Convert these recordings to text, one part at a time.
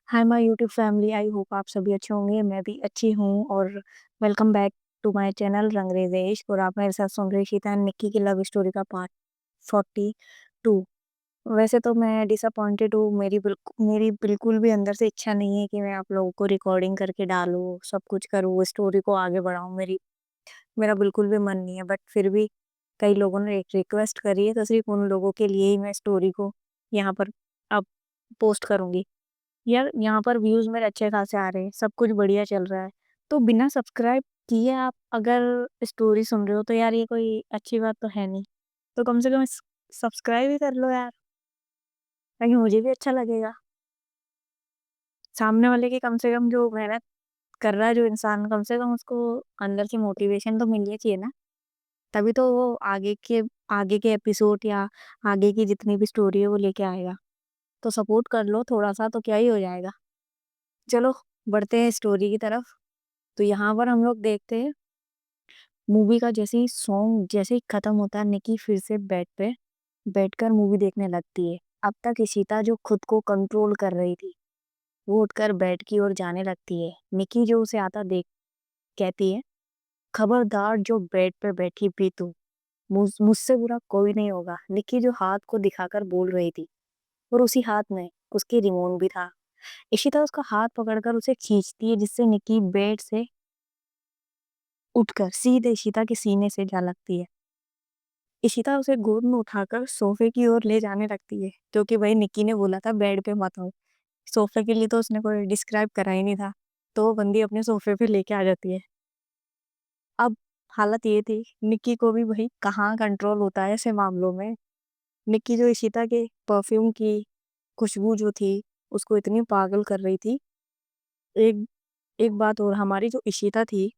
Hi my YouTube family, I hope आप सभी अच्छे होंगे। मैं भी अच्छी हूँ और welcome back to my channel Rangrez. और आप मेरे साथ सुन रहे शीता एंड निक्की की लव स्टोरी का पार्ट 42। वैसे तो मैं डिसअपॉइंटेड हूँ। मेरी बिल्कुल भी अंदर से इच्छा नहीं है कि मैं आप लोगों को रिकॉर्डिंग करके डालूँ, सब कुछ करूँ, स्टोरी को आगे बढ़ाऊँ। मेरा बिल्कुल भी मन नहीं है, बट फिर भी कई लोगों ने एक रिक्वेस्ट करी है, तो सिर्फ उन लोगों के लिए ही मैं स्टोरी को यहाँ पर अब पोस्ट करूँगी। यार, यहाँ पर व्यूज़ मेरे अच्छे खासे आ रहे हैं, सब कुछ बढ़िया चल रहा है। तो बिना सब्सक्राइब किए आप अगर स्टोरी सुन रहे हो तो यार ये कोई अच्छी बात तो है नहीं। तो कम से कम सब्सक्राइब ही कर लो यार, ताकि मुझे भी अच्छा लगेगा। सामने वाले की कम से कम जो मेहनत कर रहा है जो इंसान, कम से कम उसको अंदर से मोटिवेशन तो मिलनी चाहिए ना। तभी तो वो आगे के एपिसोड या आगे की जितनी भी स्टोरी है वो लेके आएगा। तो सपोर्ट कर लो थोड़ा-सा, तो क्या ही हो जाएगा। चलो बढ़ते हैं स्टोरी की तरफ। तो यहाँ पर हम लोग देखते हैं मूवी का जैसे ही सॉन्ग जैसे ही खत्म होता है, निकी फिर से बेड पे बैठकर मूवी देखने लगती है। अब तक इशिता जो खुद को कंट्रोल कर रही थी, वो उठकर बेड की ओर जाने लगती है। निकी जो उसे आता देख कहती है, खबरदार जो बेड पे बैठी भी तू, मुझसे बुरा कोई नहीं होगा। निकी जो हाथ को दिखाकर बोल रही थी, और उसी हाथ में उसकी रिमोट भी था। इशिता उसका हाथ पकड़कर उसे खींचती है, जिससे निकी बेड से उठकर सीधे इशिता के सीने से जा लगती है। इशिता उसे गोद में उठाकर सोफे की ओर ले जाने लगती है, क्योंकि भाई निक्की ने बोला था बेड पे मत आओ। सोफे के लिए तो उसने कोई डिस्क्राइब करा ही नहीं था, तो वो बंदी अपने सोफे पे लेके आ जाती है। अब हालत ये थी, निक्की को भी भाई कहाँ कंट्रोल होता है ऐसे मामलों में। निक्की जो इशिता के परफ्यूम की खुशबू जो थी, उसको इतनी पागल कर रही थी। एक एक बात और, हमारी जो इशिता थी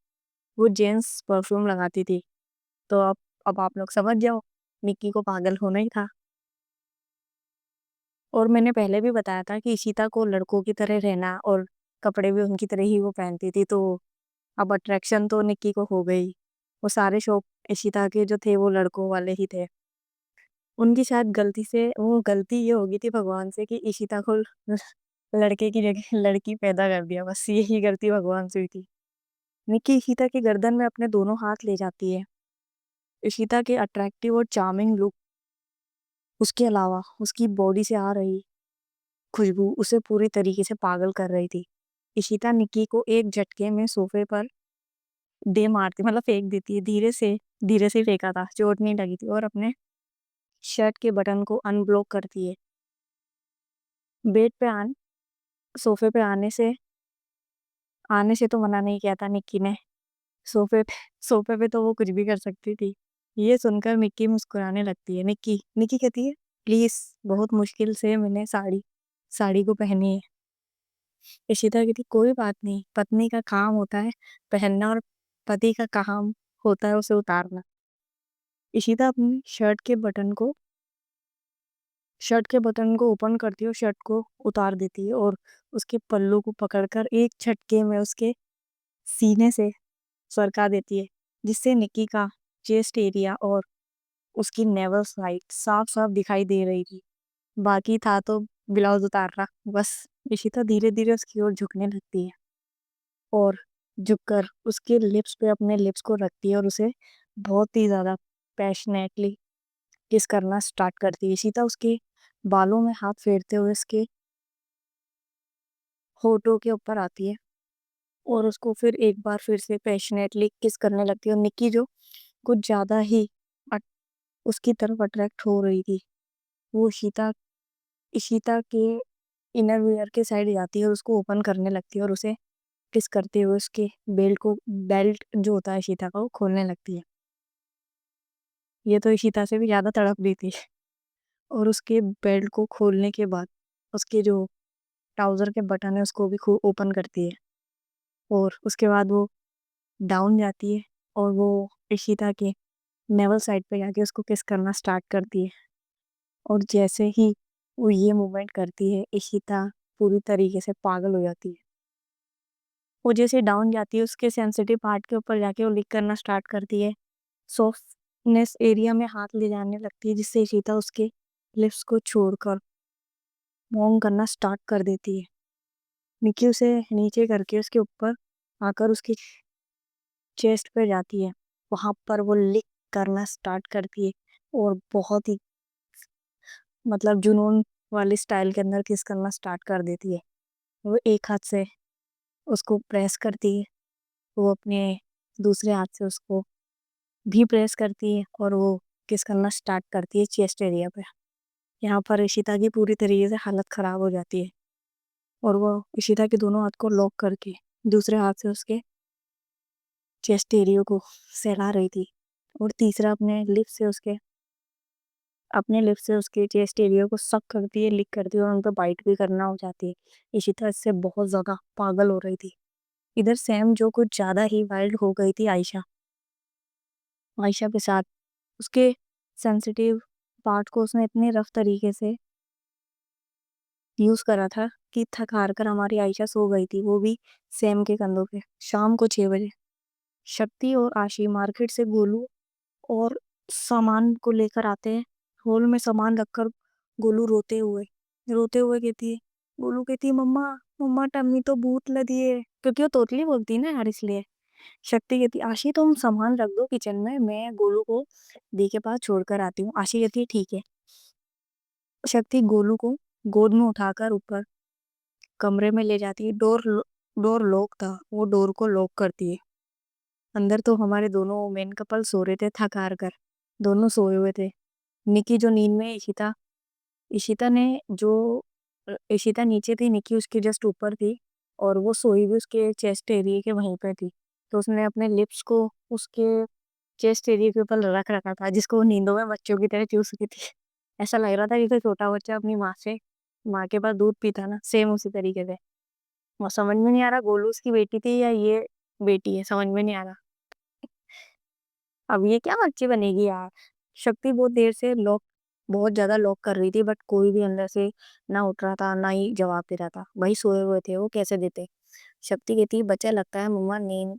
वो जेंट्स परफ्यूम लगाती थी। तो अब आप लोग समझ जाओ, निक्की को पागल होना ही था। और मैंने पहले भी बताया था कि इशिता को लड़कों की तरह रहना और कपड़े भी उनकी तरह ही वो पहनती थी, तो अब अट्रैक्शन तो निक्की को हो गई। वो सारे शौक इशिता के जो थे वो लड़कों वाले ही थे। उनकी शायद गलती ये हो गई थी भगवान से कि इशिता को लड़के की जगह लड़की पैदा कर दिया, बस यही गलती भगवान से हुई थी। निक्की इशिता की गर्दन में अपने दोनों हाथ ले जाती है। इशिता के अट्रैक्टिव और चार्मिंग लुक, उसके अलावा उसकी बॉडी से आ रही खुशबू उसे पूरी तरीके से पागल कर रही थी। इशिता निक्की को एक झटके में सोफे पर दे मारती, मतलब फेंक देती है। धीरे से फेंका था, चोट नहीं लगी थी, और अपने शर्ट के बटन को अनब्लॉक करती है। बेड पे आन सोफे पे आने से तो मना नहीं किया था निक्की ने। सोफे पे सोफे पे तो वो कुछ भी कर सकती थी। ये सुनकर निक्की मुस्कुराने लगती है। निक्की निक्की कहती है, प्लीज, बहुत मुश्किल से मैंने साड़ी को पहनी है। इशिता कहती, कोई बात नहीं, पत्नी का काम होता है पहनना, और पति का काम होता है उसे उतारना। इशिता अपनी शर्ट के बटन को ओपन करती है और शर्ट को उतार देती है, और उसके पल्लू को पकड़कर एक झटके में उसके सीने से सरका देती है, जिससे निक्की का चेस्ट एरिया और उसकी नेवल साइड साफ साफ दिखाई दे रही थी। बाकी था तो ब्लाउज उतारना बस। इशिता धीरे धीरे उसकी ओर झुकने लगती है, और झुककर उसके लिप्स पे अपने लिप्स को रखती है, और उसे बहुत ही ज़्यादा पैशनेटली किस करना स्टार्ट करती है। सीता उसके बालों में हाथ फेरते हुए उसके होठों के ऊपर आती है, और उसको फिर एक बार फिर से पैशनेटली किस करने लगती है। और निक्की जो कुछ ज़्यादा ही अट, उसकी तरफ अट्रैक्ट हो रही थी, वो इशिता के इनर वियर के साइड जाती है और उसको ओपन करने लगती है, और उसे किस करते हुए उसके बेल्ट जो होता है इशिता का, वो खोलने लगती है। ये तो इशिता से भी ज़्यादा तड़प रही थी। और उसके बेल्ट को खोलने के बाद उसके जो ट्राउज़र के बटन है उसको भी खूब ओपन करती है, और उसके बाद वो डाउन जाती है, और वो इशिता के नेवल साइड पे जाके उसको किस करना स्टार्ट करती है। और जैसे ही वो ये मूवमेंट करती है, इशिता पूरी तरीके से पागल हो जाती है। वो जैसे डाउन जाती है, उसके सेंसिटिव पार्ट के ऊपर जाके वो लिक करना स्टार्ट करती है। सॉफ्टनेस एरिया में हाथ ले जाने लगती है, जिससे इशिता उसके लिप्स को छोड़कर मोंग करना स्टार्ट कर देती है। निक्की उसे नीचे करके उसके ऊपर आकर उसकी चेस्ट पे जाती है। वहां पर वो लिक करना स्टार्ट करती है और बहुत ही मतलब जुनून वाली स्टाइल के अंदर किस करना स्टार्ट कर देती है। वो एक हाथ से उसको प्रेस करती है, वो अपने दूसरे हाथ से उसको भी प्रेस करती है और वो किस करना स्टार्ट करती है चेस्ट एरिया पे। यहाँ पर इशिता की पूरी तरीके से हालत खराब हो जाती है और वो इशिता के दोनों हाथ को लॉक करके दूसरे हाथ से उसके चेस्ट एरिया को सहला रही थी और तीसरा अपने लिप से उसके चेस्ट एरिया को सक करती है, लिक करती है और उन पर बाइट भी करना हो जाती है। इशिता इससे बहुत ज्यादा पागल हो रही थी। इधर सैम जो कुछ ज्यादा ही वाइल्ड हो गई थी आयशा आयशा के साथ। उसके सेंसिटिव पार्ट को उसने इतने रफ तरीके से यूज करा था कि थक हार कर हमारी आयशा सो गई थी, वो भी सैम के कंधों पे। शाम को 6 बजे शक्ति और आशी मार्केट से गोलू और सामान को लेकर आते हैं। हॉल में सामान रखकर गोलू रोते हुए कहती है, गोलू कहती है, मम्मा मम्मा टम्मी तो भूत लगी है, क्योंकि वो तोतली बोलती है ना यार, इसलिए। शक्ति कहती है, आशी तुम सामान रख दो किचन में, मैं गोलू को दी के पास छोड़कर आती हूँ। आशी कहती है ठीक है। शक्ति गोलू को गोद में उठाकर ऊपर कमरे में ले जाती है। डोर लॉक था, वो डोर को लॉक करती है। अंदर तो हमारे दोनों मेन कपल सो रहे थे थक हार कर, दोनों सोए हुए थे। निकी जो नींद में, इशिता ने जो इशिता नीचे थी, निकी उसके जस्ट ऊपर थी और वो सोई भी उसके चेस्ट एरिया के वहीं पे थी। तो उसने अपने लिप्स को उसके चेस्ट एरिया के ऊपर रख रखा था, जिसको वो नींदों में बच्चों की तरह चूस रही थी। ऐसा लग रहा था जैसे छोटा बच्चा अपनी माँ के पास दूध पीता ना, सेम उसी तरीके से। और समझ में नहीं आ रहा गोलू उसकी बेटी थी या ये बेटी है, समझ में नहीं आ रहा। अब ये क्या बच्ची बनेगी यार। शक्ति बहुत ज्यादा लॉक कर रही थी, बट कोई भी अंदर से ना उठ रहा था ना ही जवाब दे रहा था। वही सोए हुए थे, वो कैसे देते। शक्ति कहती, बच्चा लगता है मम्मा नींद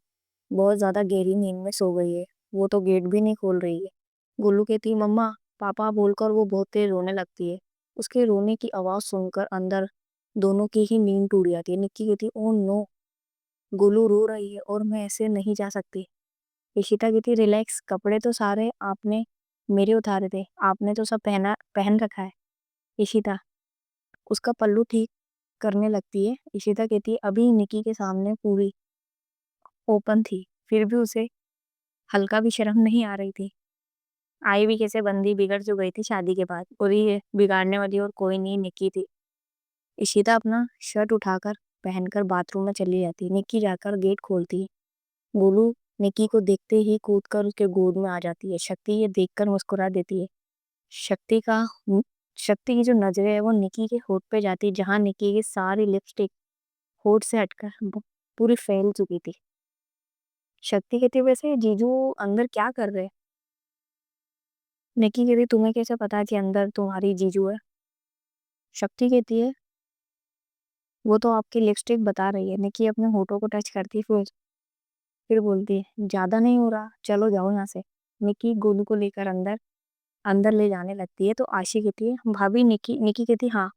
बहुत ज्यादा गहरी नींद में सो गई है, वो तो गेट भी नहीं खोल रही है। गोलू कहती, मम्मा पापा बोलकर वो बहुत तेज रोने लगती है। उसके रोने की आवाज सुनकर अंदर दोनों की ही नींद टूट जाती है। निक्की कहती, ओ नो, गोलू रो रही है और मैं ऐसे नहीं जा सकती। इशिता की थी, रिलैक्स, कपड़े तो सारे आपने मेरे उतारे थे, आपने तो सब पहन रखा है। इशिता उसका पल्लू ठीक करने लगती है। इशिता कहती है, अभी निकी के सामने पूरी ओपन थी, फिर भी उसे हल्का भी शर्म नहीं आ रही थी। आई भी कैसे, बंदी बिगड़ जो गई थी शादी के बाद, और ये बिगाड़ने वाली और कोई नहीं, निकी थी। इशिता अपना शर्ट उठाकर पहनकर बाथरूम में चली जाती है। निक्की जाकर गेट खोलती है। गोलू निक्की को देखते ही कूदकर उसके गोद में आ जाती है। शक्ति ये देखकर मुस्कुरा देती है। शक्ति का शक्ति की जो नजरें है वो निकी के होठ पे जाती है, जहां निकी की सारी लिपस्टिक होठ से हटकर पूरी फैल चुकी थी। शक्ति कहती है, वैसे जीजू अंदर क्या कर रहे हैं। निकी कहती, तुम्हें कैसे पता कि अंदर तुम्हारी जीजू है। शक्ति कहती है, वो तो आपकी लिपस्टिक बता रही है। निकी अपने होठों को टच करती है, फिर बोलती है, ज्यादा नहीं हो रहा, चलो जाओ यहाँ से। निकी गोलू को लेकर अंदर अंदर ले जाने लगती है तो आशी कहती है, भाभी। निकी कहती, हाँ।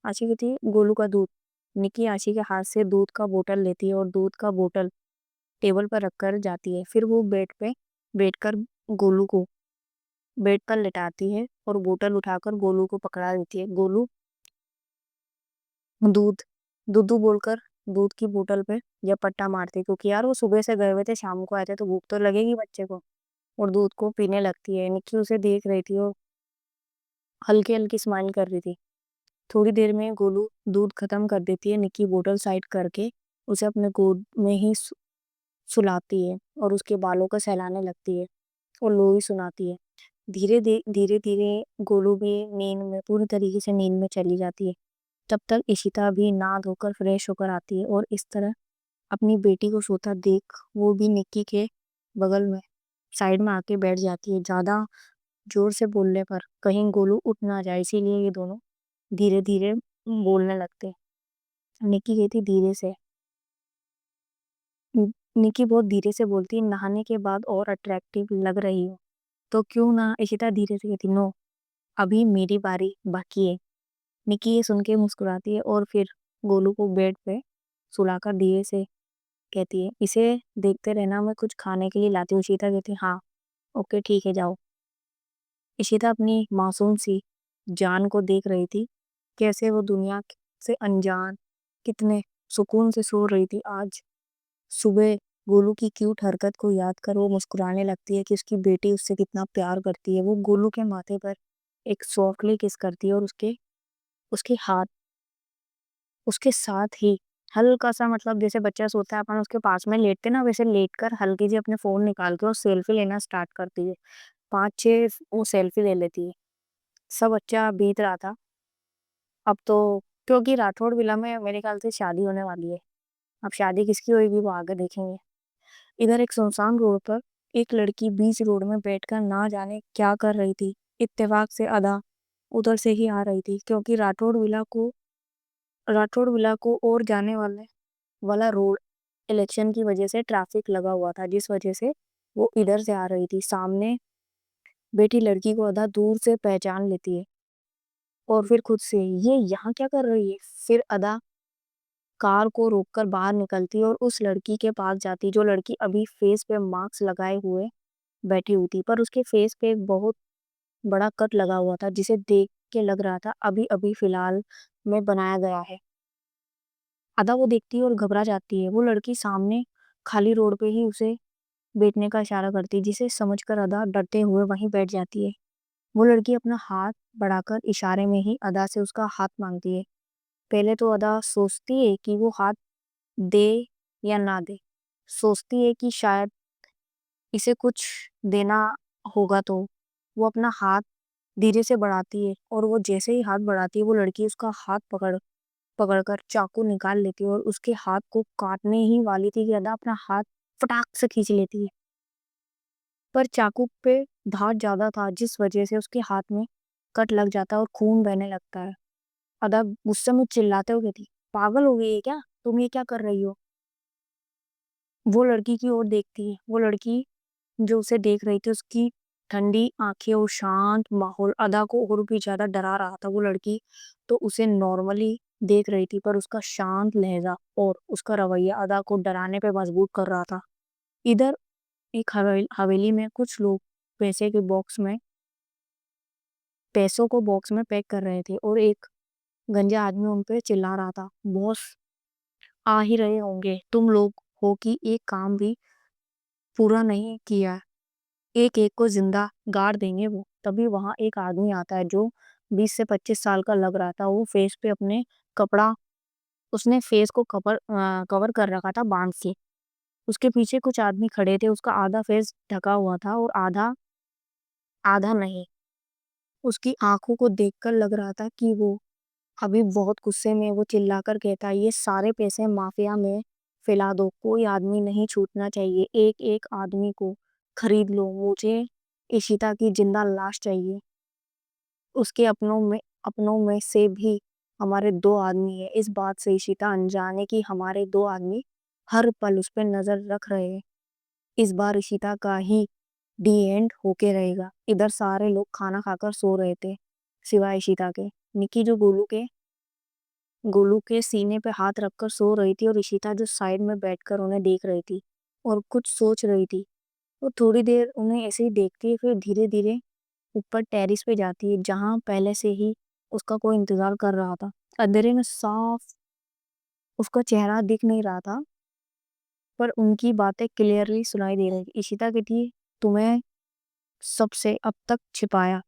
आशी कहती है, गोलू का दूध। निकी आशी के हाथ से दूध का बोतल लेती है और दूध का बोतल टेबल पर रखकर जाती है। फिर वो बेड पे बैठकर गोलू को बेड पर लेटाती है और बोतल उठाकर गोलू को पकड़ा देती है। गोलू दूध दूधू बोलकर दूध की बोतल पे या पट्टा मारती है, क्योंकि यार वो सुबह से गए हुए थे, शाम को आए थे तो भूख तो लगेगी बच्चे को। और दूध को पीने लगती है। निक्की उसे देख रही थी और हल्की हल्की स्माइल कर रही थी। थोड़ी देर में गोलू दूध खत्म कर देती है। निक्की बोतल साइड करके उसे अपने गोद में ही सुलाती है और उसके बालों को सहलाने लगती है और लोरी सुनाती है। धीरे धीरे गोलू भी नींद में पूरी तरीके से नींद में चली जाती है। तब तक इशिता भी नहा धोकर फ्रेश होकर आती है और इस तरह अपनी बेटी को सोता देख वो भी निक्की के बगल में साइड में आके बैठ जाती है। ज्यादा जोर से बोलने पर कहीं गोलू उठ ना जाए, इसीलिए ये दोनों धीरे धीरे बोलने लगते हैं। निक्की कहती धीरे से निक्की बहुत धीरे से बोलती है, नहाने के बाद और अट्रैक्टिव लग रही हो तो क्यों ना। इशिता धीरे से कहती, नो, अभी मेरी बारी बाकी है। निक्की ये सुन के मुस्कुराती है और फिर गोलू को बेड पे सुलाकर धीरे से कहती है, इसे देखते रहना, मैं कुछ खाने के लिए लाती हूँ। इशिता कहती है, हाँ, ओके ठीक है, जाओ। इशिता अपनी मासूम सी जान को देख रही थी, कैसे वो दुनिया से अनजान कितने सुकून से सो रही थी। आज सुबह गोलू की क्यूट हरकत को याद कर वो मुस्कुराने लगती है कि उसकी बेटी उससे कितना प्यार करती है। वो गोलू के माथे पर एक सॉफ्टली किस करती है और उसके उसके हाथ उसके साथ ही हल्का सा, मतलब जैसे बच्चा सोता है अपन उसके पास में लेटते ना, वैसे लेट कर हल्की सी अपने फोन निकाल के और सेल्फी लेना स्टार्ट करती है। 5-6 वो सेल्फी ले लेती है। सब अच्छा बीत रहा था। अब तो क्योंकि राठौड़ विला में मेरे ख्याल से शादी होने वाली है। अब शादी किसकी होगी वो आगे देखेंगे। इधर एक सुनसान रोड पर एक लड़की बीच रोड में बैठकर ना जाने क्या कर रही थी। इत्तेफाक से अदा उधर से ही आ रही थी, क्योंकि राठौड़ विला को और जाने वाले वाला रोड इलेक्शन की वजह से ट्रैफिक लगा हुआ था, जिस वजह से वो इधर से आ रही थी। सामने बैठी लड़की को अदा दूर से पहचान लेती है और फिर खुद से, ये यहाँ क्या कर रही है। फिर अदा कार को रोककर बाहर निकलती और उस लड़की के पास जाती, जो लड़की अभी फेस पे मास्क लगाए हुए बैठी हुई थी, पर उसके फेस पे एक बहुत बड़ा कट लगा हुआ था, जिसे देख के लग रहा था अभी अभी फिलहाल में बनाया गया है। अदा वो देखती है और घबरा जाती है। वो लड़की सामने खाली रोड पे ही उसे बैठने का इशारा करती है, जिसे समझकर अदा डरते हुए वहीं बैठ जाती है। वो लड़की अपना हाथ बढ़ाकर इशारे में ही अदा से उसका हाथ मांगती है। पहले तो अदा सोचती है कि वो हाथ दे या ना दे। सोचती है कि शायद इसे कुछ देना होगा, तो वो अपना हाथ धीरे से बढ़ाती है और वो जैसे ही हाथ बढ़ाती है, वो लड़की उसका हाथ पकड़कर चाकू निकाल लेती है और उसके हाथ को काटने ही वाली थी कि अदा अपना हाथ फटाक से खींच लेती है। पर चाकू पे धार ज्यादा था, जिस वजह से उसके हाथ में कट लग जाता है और खून बहने लगता है। अदा गुस्से में चिल्लाते हुए कहती, पागल हो गई है क्या तुम, ये क्या कर रही हो। वो लड़की की ओर देखती है। वो लड़की जो उसे देख रही थी, उसकी ठंडी आंखें और शांत माहौल अदा को और भी ज्यादा डरा रहा था। वो लड़की तो उसे नॉर्मली देख रही थी, पर उसका शांत लहजा और उसका रवैया अदा को डराने पे मजबूर कर रहा था। इधर एक हवेली में कुछ लोग पैसे के बॉक्स में पैसों को बॉक्स में पैक कर रहे थे और एक गंजा आदमी उन पे चिल्ला रहा था, बॉस आ ही रहे होंगे, तुम लोग हो कि एक काम भी पूरा नहीं किया, एक एक को जिंदा गाड़ देंगे। वो तभी वहां एक आदमी आता है जो 20 से 25 साल का लग रहा था। वो फेस पे अपने कपड़ा उसने फेस को कवर कर रखा था बांध के। उसके पीछे कुछ आदमी खड़े थे, उसका आधा फेस ढका हुआ था और आधा आधा नहीं। उसकी आंखों को देखकर लग रहा था कि वो अभी बहुत गुस्से में। वो चिल्लाकर कहता, ये सारे पैसे माफिया में फैला दो, कोई आदमी नहीं छूटना चाहिए, एक एक आदमी को खरीद लो, मुझे इशिता की जिंदा लाश चाहिए। उसके अपनों में से भी हमारे 2 आदमी है। इस बात से इशिता अनजाने कि हमारे 2 आदमी हर पल उस पर नजर रख रहे हैं। इस बार इशिता का ही डी एंड होके रहेगा। इधर सारे लोग खाना खाकर सो रहे थे, सिवाय इशिता के। निकी जो गोलू के सीने पे हाथ रखकर सो रही थी, और इशिता जो साइड में बैठकर उन्हें देख रही थी और कुछ सोच रही थी। वो थोड़ी देर उन्हें ऐसे ही देखती है, फिर धीरे धीरे ऊपर टेरिस पे जाती है, जहां पहले से ही उसका कोई इंतजार कर रहा था। अंधेरे में साफ उसका चेहरा दिख नहीं रहा था, पर उनकी बातें क्लियरली सुनाई दे रही थी। इशिता कहती है, तुम्हें सबसे अब तक छिपाया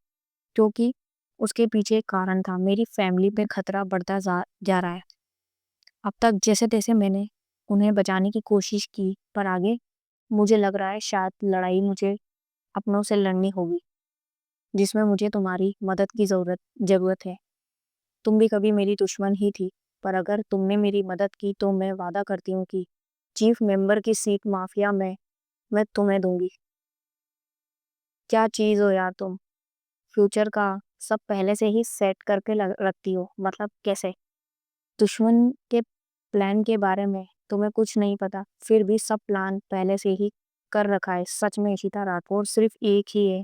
क्योंकि उसके पीछे एक कारण था। मेरी फैमिली पे खतरा बढ़ता जा रहा है। अब तक जैसे तैसे मैंने उन्हें बचाने की कोशिश की, पर आगे मुझे लग रहा है शायद लड़ाई मुझे अपनों से लड़नी होगी, जिसमें मुझे तुम्हारी मदद की जरूरत है। तुम भी कभी मेरी दुश्मन ही थी, पर अगर तुमने मेरी मदद की तो मैं वादा करती हूँ कि चीफ मेंबर की सीट माफिया में मैं तुम्हें दूंगी। क्या चीज हो यार तुम, फ्यूचर का सब पहले से ही सेट करके रखती हो। मतलब कैसे? दुश्मन के प्लान के बारे में तुम्हें कुछ नहीं पता, फिर भी सब प्लान पहले से ही कर रखा है। सच में इशिता राठौर, सिर्फ एक ही है।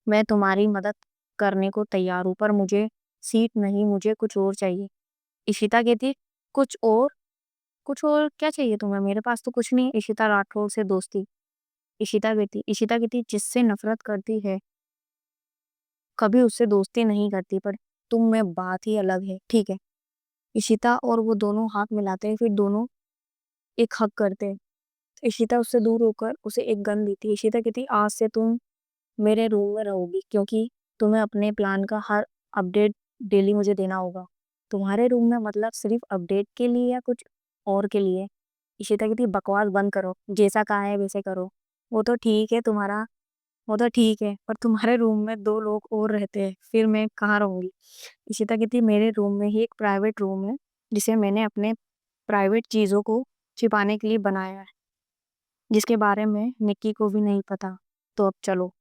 मैं तुम्हारी मदद करने को तैयार हूँ, पर मुझे सीट नहीं, मुझे कुछ और चाहिए। इशिता कहती, कुछ और? कुछ और क्या चाहिए तुम्हें? मेरे पास तो कुछ नहीं। इशिता राठौर से दोस्ती। इशिता कहती जिससे नफ़रत करती है, कभी उससे दोस्ती नहीं करती, पर तुम में बात ही अलग है, ठीक है? इशिता और वो दोनों हाथ मिलाते हैं, फिर दोनों एक हग करते हैं। इशिता उससे दूर होकर उसे एक गन देती है। इशिता कहती आज से तुम मेरे रूम में रहोगी, क्योंकि तुम्हें अपने प्लान का हर अपडेट डेली मुझे देना होगा। तुम्हारे रूम में मतलब सिर्फ अपडेट के लिए या कुछ और के लिए? इशिता कहती बकवास बंद करो, जैसा कहा है वैसे करो। वो तो ठीक है तुम्हारा वो तो ठीक है, पर तुम्हारे रूम में 2 लोग और रहते हैं, फिर मैं कहाँ रहूँगी? इशिता कहती मेरे रूम में ही एक प्राइवेट रूम है, जिसे मैंने अपने प्राइवेट चीज़ों को छिपाने के लिए बनाया है, जिसके बारे में निक्की को भी नहीं पता। तो अब चलो।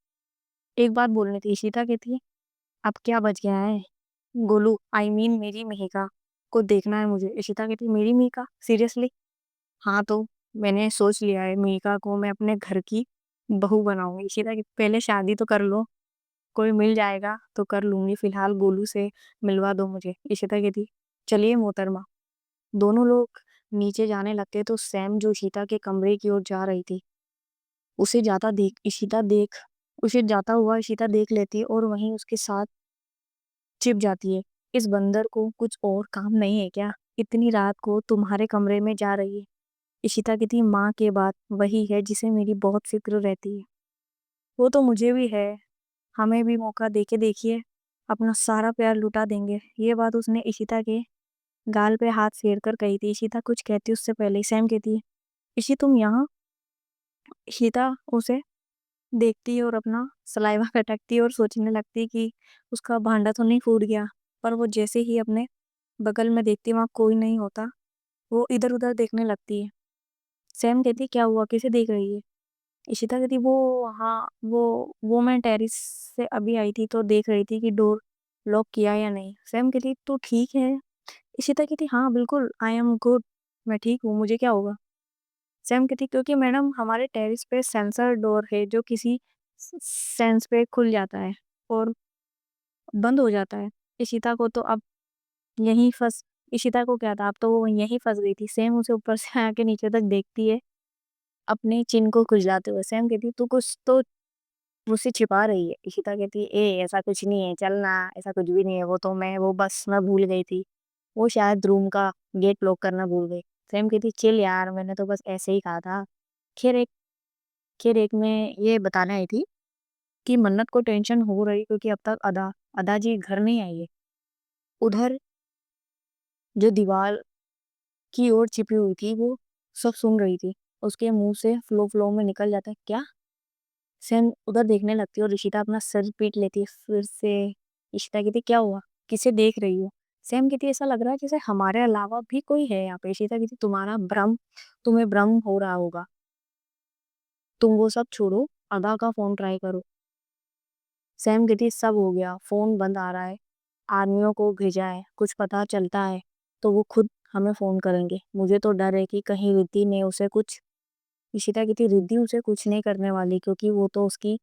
एक बात बोलनी थी। इशिता कहती अब क्या बच गया है? गोलू आई मीन मेरी मिहिका को देखना है मुझे। इशिता कहती मेरी मिहिका? सीरियसली? हाँ, तो मैंने सोच लिया है, मिहिका को मैं अपने घर की बहू बनाऊंगी। इशिता कहती पहले शादी तो कर लो, कोई मिल जाएगा तो कर लूंगी, फिलहाल गोलू से मिलवा दो मुझे। इशिता कहती चलिए मोहतरमा। दोनों लोग नीचे जाने लगते तो सैम जो इशिता के कमरे की ओर जा रही थी, उसे जाता देख इशिता देख उसे जाता हुआ इशिता देख लेती है और वहीं उसके साथ छिप जाती है। इस बंदर को कुछ और काम नहीं है क्या? इतनी रात को तुम्हारे कमरे में जा रही है। इशिता कहती माँ के बाद वही है जिसे मेरी बहुत फिक्र रहती है। वो तो मुझे भी है। हमें भी मौका देके देखिए, अपना सारा प्यार लुटा देंगे। ये बात उसने इशिता के गाल पे हाथ फेर कर कही थी। इशिता कुछ कहती उससे पहले ही सैम कहती है इशी तुम यहाँ? इशिता उसे देखती है और अपना सलाइवा खटकती है और सोचने लगती है कि उसका भांडा तो नहीं फूट गया। पर वो जैसे ही अपने बगल में देखती है वहाँ कोई नहीं होता, वो इधर उधर देखने लगती है। सैम कहती क्या हुआ, किसे देख रही है? इशिता कहती वो मैं टेरिस से अभी आई थी तो देख रही थी कि डोर लॉक किया या नहीं। सैम कहती तू ठीक है? इशिता कहती हाँ बिल्कुल, आई एम गुड। मैं ठीक हूँ, मुझे क्या होगा? सैम कहती क्योंकि मैडम हमारे टेरिस पे सेंसर डोर है जो किसी सेंस पे खुल जाता है और बंद हो जाता है। इशिता को तो अब यहीं फंस इशिता को क्या था, अब तो वो यहीं फंस गई थी। सैम उसे ऊपर से आके नीचे तक देखती है, अपने चिन को खुजलाते हुए। सैम कहती तू कुछ तो मुझसे छिपा रही है। इशिता कहती ए ऐसा कुछ नहीं है, चलना, ऐसा कुछ भी नहीं है। वो बस मैं भूल गई थी। वो शायद रूम का गेट लॉक करना भूल गई। सैम कहती चिल यार, मैंने तो बस ऐसे ही कहा था। खैर एक खैर एक मैं ये बताने आई थी कि मन्नत को टेंशन हो रही क्योंकि अब तक अदा जी घर नहीं आई है। उधर जो दीवार की ओर छिपी हुई थी वो सब सुन रही थी। उसके मुंह से फ्लो फ्लो में निकल जाता है क्या? सैम उधर देखने लगती है और ऋषिता अपना सर पीट लेती है फिर से। ऋषिता कहती क्या हुआ, किसे देख रही हो? सैम कहती ऐसा लग रहा है जैसे हमारे अलावा भी कोई है यहाँ पे। ऋषिता कहती तुम्हें भ्रम हो रहा होगा, तुम वो सब छोड़ो, अदा का फोन ट्राई करो। सैम कहती सब हो गया, फोन बंद आ रहा है, आर्मियों को भेजा है, कुछ पता चलता है तो वो खुद हमें फोन करेंगे। मुझे तो डर है कि कहीं रिद्धि ने उसे कुछ इशिता की थी रिद्धि उसे कुछ नहीं करने वाली, क्योंकि वो तो उसकी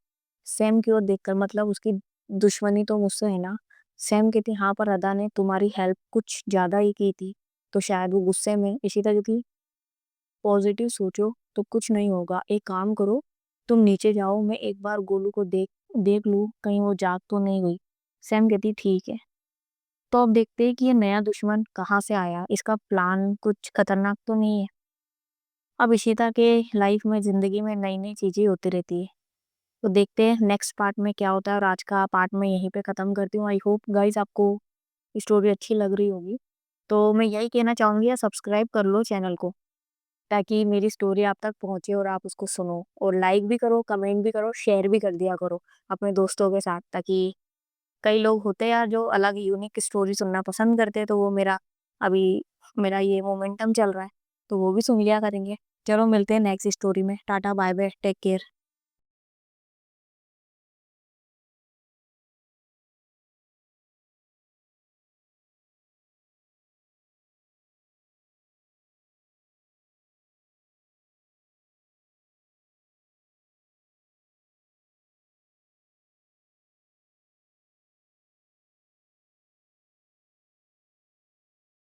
सैम की ओर देखकर मतलब उसकी दुश्मनी तो मुझसे है ना। सैम कहती हाँ पर अदा ने तुम्हारी हेल्प कुछ ज्यादा ही की थी, तो शायद वो गुस्से में। इशिता कहती पॉजिटिव सोचो तो कुछ नहीं होगा, एक काम करो, तुम नीचे जाओ, मैं एक बार गोलू को देख देख लूं कहीं वो जाग तो नहीं गई। सैम कहती ठीक है। तो अब देखते हैं कि ये नया दुश्मन कहाँ से आया, इसका प्लान कुछ खतरनाक तो नहीं है। अब इशिता के लाइफ में जिंदगी में नई नई चीजें होती रहती है, तो देखते हैं नेक्स्ट पार्ट में क्या होता है। और आज का पार्ट मैं यहीं पे खत्म करती हूँ। आई होप गाइस आपको स्टोरी अच्छी लग रही होगी। तो मैं यही कहना चाहूंगी, या सब्सक्राइब कर लो चैनल को, ताकि मेरी स्टोरी आप तक पहुंचे और आप उसको सुनो। और लाइक भी करो, कमेंट भी करो, शेयर भी कर दिया करो अपने दोस्तों के साथ, ताकि कई लोग होते हैं यार जो अलग यूनिक स्टोरी सुनना पसंद करते हैं। तो वो अभी मेरा ये मोमेंटम चल रहा है, तो वो भी सुन लिया करेंगे। चलो मिलते हैं नेक्स्ट स्टोरी में। Tata bye bye, take care.